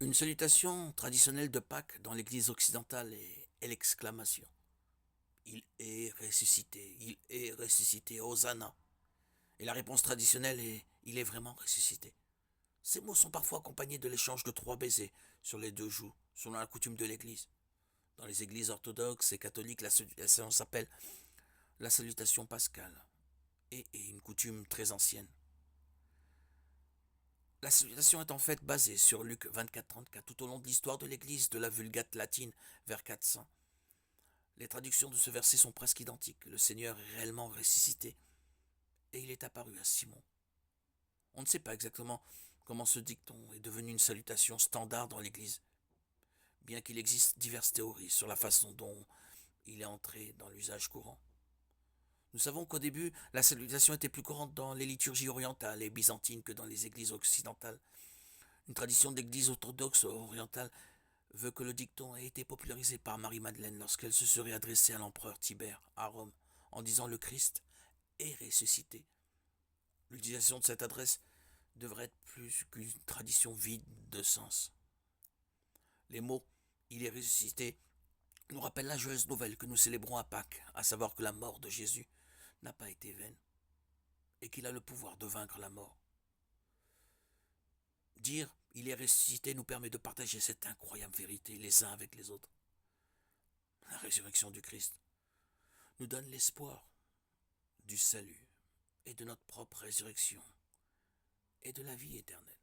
Une salutation traditionnelle de Pâques dans l'Église occidentale est l'exclamation. Il est ressuscité, il est ressuscité, Hosanna. Et la réponse traditionnelle est il est vraiment ressuscité. Ces mots sont parfois accompagnés de l'échange de 3 baisers sur les 2 joues, selon la coutume de l'Église. Dans les églises orthodoxes et catholiques, la salutation s'appelle la salutation pascale et est une coutume très ancienne. La salutation est en fait basée sur Luc 24-34 tout au long de l'histoire de l'Église de la Vulgate latine vers 400. Les traductions de ce verset sont presque identiques. Le Seigneur est réellement ressuscité et il est apparu à Simon. On ne sait pas exactement comment ce dicton est devenu une salutation standard dans l'Église, bien qu'il existe diverses théories sur la façon dont il est entré dans l'usage courant. Nous savons qu'au début, la salutation était plus courante dans les liturgies orientales et byzantines que dans les églises occidentales. Une tradition d'église orthodoxe orientale veut que le dicton ait été popularisé par Marie-Madeleine lorsqu'elle se serait adressée à l'empereur Tibère à Rome en disant le Christ est ressuscité. L'utilisation de cette adresse devrait être plus qu'une tradition vide de sens. Les mots il est ressuscité nous rappellent la joyeuse nouvelle que nous célébrons à Pâques, à savoir que la mort de Jésus n'a pas été vaine et qu'il a le pouvoir de vaincre la mort. Dire il est ressuscité nous permet de partager cette incroyable vérité les uns avec les autres. La résurrection du Christ nous donne l'espoir du salut et de notre propre résurrection et de la vie éternelle.